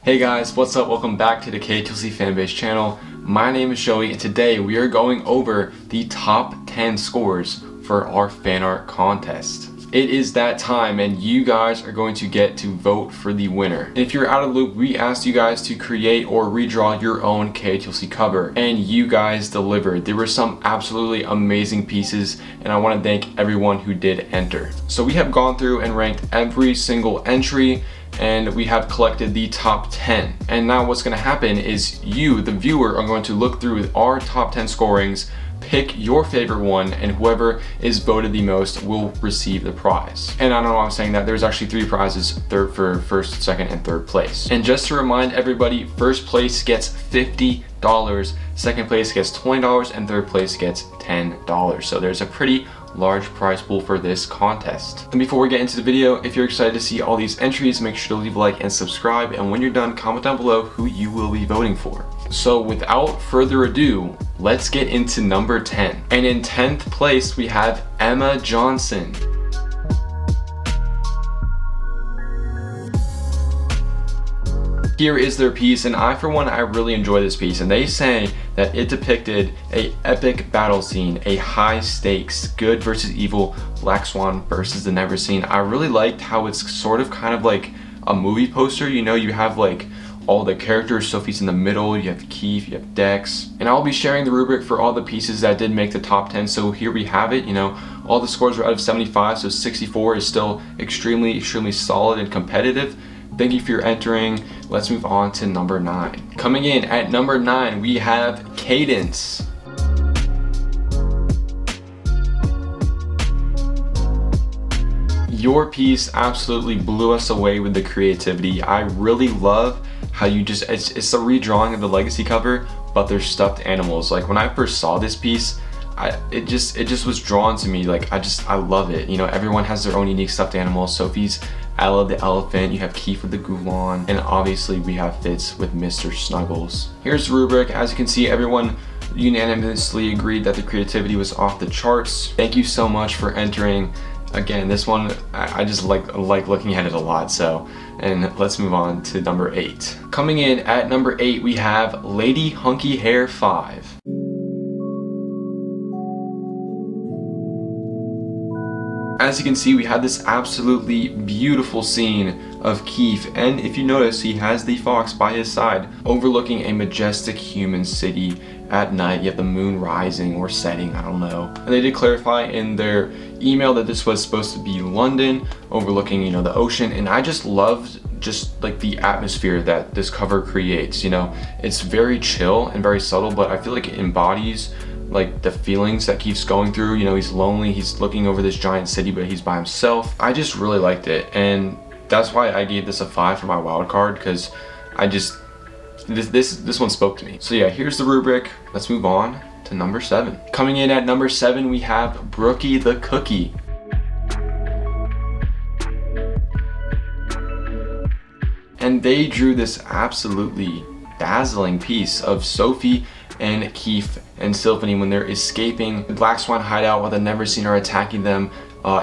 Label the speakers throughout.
Speaker 1: Hey guys, what's up? Welcome back to the KotLC Fanbase channel. My name is Joey and today we are going over the top 10 scores for our fan art contest. It is that time and you guys are going to get to vote for the winner. And if you're out of the loop, we asked you guys to create or redraw your own KotLC cover and you guys delivered. There were some absolutely amazing pieces and I want to thank everyone who did enter. So we have gone through and ranked every single entry and we have collected the top 10. And now what's going to happen is you, the viewer, are going to look through our top 10 scorings, pick your favorite one, and whoever is voted the most will receive the prize. And I don't know why I'm saying that. There's actually 3 prizes for first, second, and third place. And just to remind everybody, first place gets $50, second place gets $20, and third place gets $10. So there's a pretty large prize pool for this contest. And before we get into the video, if you're excited to see all these entries, make sure to leave a like and subscribe, and when you're done, comment down below who you will be voting for. So without further ado, let's get into number 10. And in 10th place we have Emma Johnson. Here is their piece, and I for one, I really enjoy this piece, and they say that it depicted a epic battle scene, a high stakes, good versus evil, Black Swan versus the Never Seen. I really liked how it's sort of kind of like a movie poster, you know, you have like all the characters, Sophie's in the middle, you have Keith, you have Dex, and I'll be sharing the rubric for all the pieces that did make the top 10, so here we have it, you know, all the scores were out of 75, so 64 is still extremely solid and competitive. Thank you for your entering. Let's move on to number 9. Coming in at number 9, we have Cadence. Your piece absolutely blew us away with the creativity. I really love how you just, it's a redrawing of the legacy cover, but they're stuffed animals. Like when I first saw this piece, it just was drawn to me. Like I love it. You know, everyone has their own unique stuffed animal. Sophie's Ella the elephant, you have Keith with the Goulon, and obviously we have Fitz with Mr. Snuggles. Here's the rubric. As you can see, everyone unanimously agreed that the creativity was off the charts. Thank you so much for entering. Again, this one, I just like looking at it a lot, so, and let's move on to number 8. Coming in at number 8, we have Lady Hunky Hair 5. As you can see, we have this absolutely beautiful scene of Keith, and if you notice, he has the fox by his side overlooking a majestic human city at night. You have the moon rising or setting, I don't know. And they did clarify in their email that this was supposed to be London overlooking, you know, the ocean, and I just loved just like the atmosphere that this cover creates. You know, it's very chill and very subtle, but I feel like it embodies like the feelings that Keith's going through. You know, he's lonely, he's looking over this giant city, but he's by himself. I just really liked it, and that's why I gave this a 5 for my wild card, because I just, this one spoke to me. So yeah, here's the rubric. Let's move on to number 7. Coming in at number 7, we have Brookie the Cookie. And they drew this absolutely dazzling piece of Sophie and Keith and Sylphanie when they're escaping the Black Swan hideout while the Never Seen are attacking them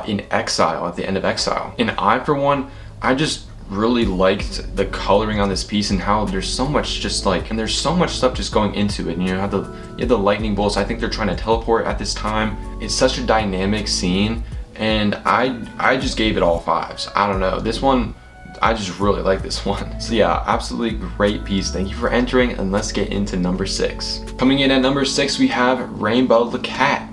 Speaker 1: in exile, at the end of exile. And I, for one, I just really liked the coloring on this piece and how there's so much just like, and there's so much stuff just going into it. And you have the lightning bolts. I think they're trying to teleport at this time. It's such a dynamic scene, and I just gave it all 5s. I don't know, this one, I just really like this one. So yeah, absolutely great piece. Thank you for entering, and let's get into number 6. Coming in at number 6, we have Rainbow the Cat.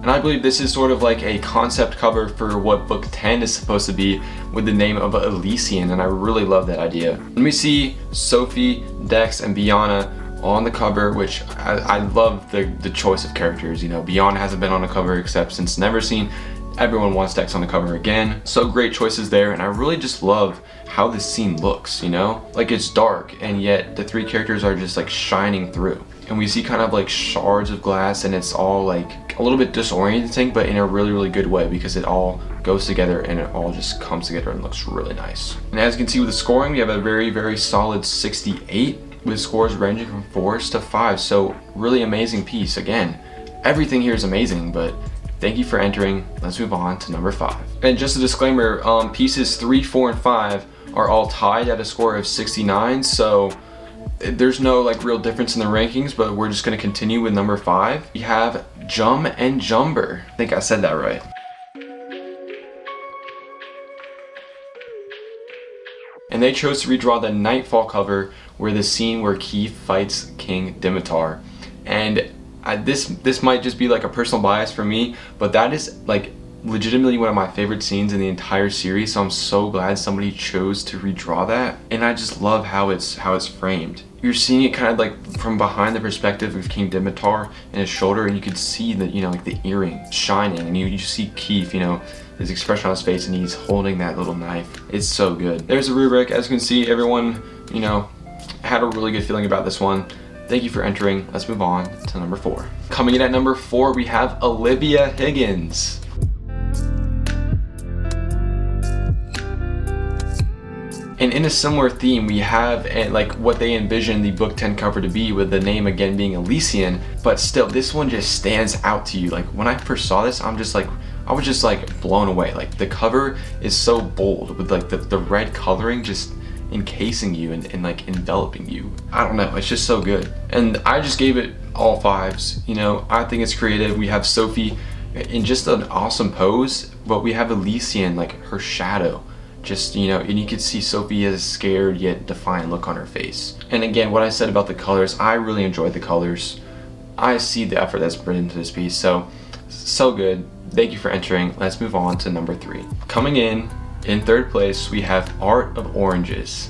Speaker 1: And I believe this is sort of like a concept cover for what book 10 is supposed to be, with the name of Elysian, and I really love that idea. Let me see Sophie, Dex, and Bianna on the cover, which I love the choice of characters. You know, Bianna hasn't been on a cover except since Never Seen. Everyone wants Dex on the cover again. So great choices there, and I really just love how this scene looks, you know? Like, it's dark, and yet the 3 characters are just like shining through. And we see kind of like shards of glass, and it's all like a little bit disorienting, but in a really good way, because it all goes together and it all just comes together and looks really nice. And as you can see with the scoring, we have a very solid 68. With scores ranging from 4s to 5s, so really amazing piece. Again, everything here is amazing, but Thank you for entering. Let's move on to number 5. And just a disclaimer, pieces 3, 4, and 5 are all tied at a score of 69, so there's no like real difference in the rankings, but we're just going to continue with number 5. We have Jum and Jumber. I think I said that right. And they chose to redraw the Nightfall cover, where the scene where Keith fights King Dimitar. And this might just be like a personal bias for me, but that is like legitimately one of my favorite scenes in the entire series, so I'm so glad somebody chose to redraw that. And I just love how it's framed. You're seeing it kind of like from behind the perspective of King Dimitar and his shoulder, and you can see the, you know, like the earring shining, and you see Keith, you know, his expression on his face, and he's holding that little knife. It's so good. There's a rubric. As you can see, everyone, you know, had a really good feeling about this one. Thank you for entering. Let's move on to number 4. Coming in at number 4, we have Olivia Higgins. And in a similar theme, we have like what they envision the book 10 cover to be, with the name again being Elysian, but still this one just stands out to you. Like when I first saw this, I was just like blown away. Like the cover is so bold with like the red coloring just encasing you and like enveloping you. I don't know, it's just so good. And I just gave it all 5s. You know, I think it's creative. We have Sophie in just an awesome pose, but we have Elysian, like her shadow. Just, you know, and you can see Sophia's scared yet defiant look on her face. And again, what I said about the colors, I really enjoyed the colors. I see the effort that's put into this piece, so good. Thank you for entering. Let's move on to number 3. Coming in 3rd place, we have Art of Oranges.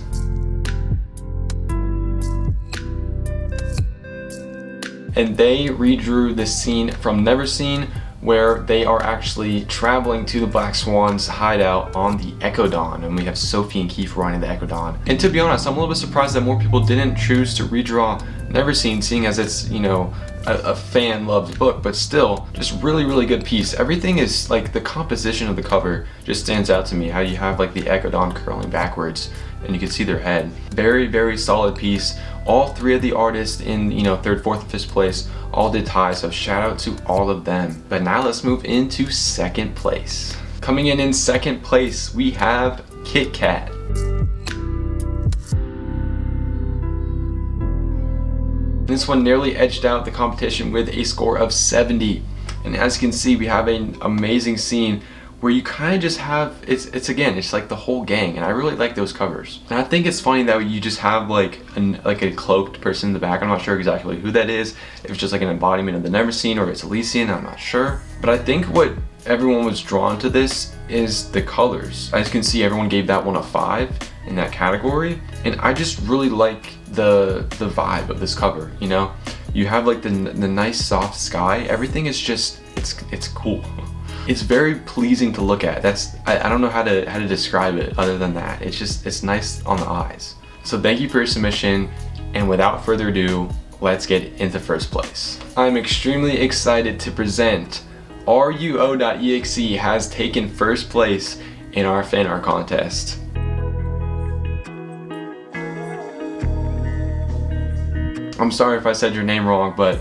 Speaker 1: And they redrew the scene from Neverseen, where they are actually traveling to the Black Swan's hideout on the Echo Dawn, and we have Sophie and Keith riding the Echo Dawn. And to be honest, I'm a little bit surprised that more people didn't choose to redraw Neverseen, seeing as it's, you know, a fan-loved book, but still, just really good piece. Everything is, like, the composition of the cover just stands out to me. How you have, like, the Echo Dawn curling backwards, and you can see their head. Very solid piece. All 3 of the artists in, you know, 3rd, 4th, and 5th place all did tie, so shout out to all of them. But now let's move into 2nd place. Coming in 2nd place, we have Kit Kat. This one nearly edged out the competition with a score of 70. And as you can see, we have an amazing scene where you kind of just have, it's like the whole gang, and I really like those covers. And I think it's funny that you just have like a cloaked person in the back. I'm not sure exactly who that is, if it's just like an embodiment of the Neverseen or it's Elysian, I'm not sure. But I think what everyone was drawn to this is the colors. As you can see, everyone gave that one a 5 in that category, and I just really like the vibe of this cover. You know, you have like the nice soft sky. Everything is just, it's cool. It's very pleasing to look at. I don't know how to describe it other than that. It's nice on the eyes. So thank you for your submission, and without further ado, let's get into 1st place. I'm extremely excited to present RUO.exe has taken 1st place in our fan art contest. I'm sorry if I said your name wrong, but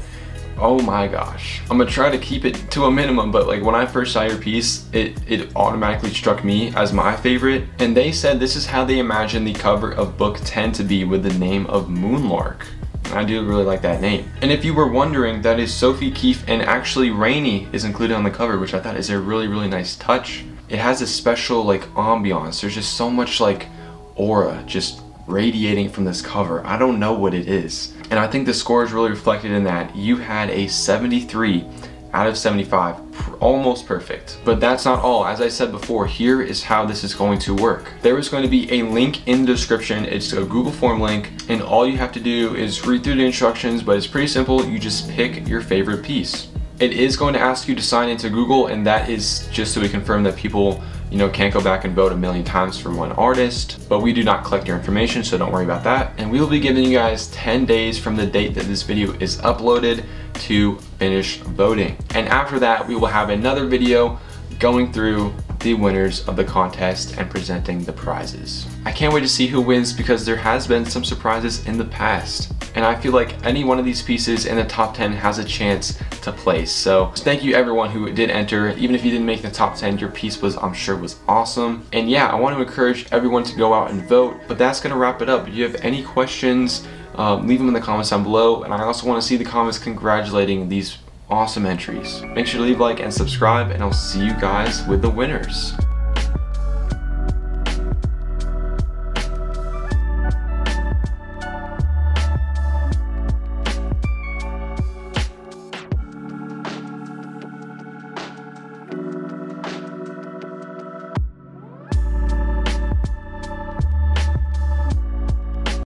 Speaker 1: oh my gosh. I'm gonna try to keep it to a minimum, but like when I first saw your piece, it automatically struck me as my favorite. And they said this is how they imagine the cover of book 10 to be, with the name of Moonlark. And I do really like that name. And if you were wondering, that is Sophie, Keith, and actually Rainy is included on the cover, which I thought is a really nice touch. It has a special like ambiance. There's just so much like aura just radiating from this cover. I don't know what it is. And I think the score is really reflected in that. You had a 73 out of 75, almost perfect. But that's not all. As I said before, here is how this is going to work. There is going to be a link in the description. It's a Google form link, and all you have to do is read through the instructions, but it's pretty simple. You just pick your favorite piece. It is going to ask you to sign into Google, and that is just so we confirm that people, you know, can't go back and vote a million times for one artist. But we do not collect your information, so don't worry about that. And we will be giving you guys 10 days from the date that this video is uploaded to finish voting. And after that, we will have another video going through the winners of the contest and presenting the prizes. I can't wait to see who wins because there has been some surprises in the past. And I feel like any one of these pieces in the top 10 has a chance to place. So thank you everyone who did enter. Even if you didn't make the top 10, your piece was, I'm sure, was awesome. And yeah, I want to encourage everyone to go out and vote. But that's going to wrap it up. If you have any questions, leave them in the comments down below. And I also want to see the comments congratulating these awesome entries. Make sure to leave a like and subscribe, and I'll see you guys with the winners.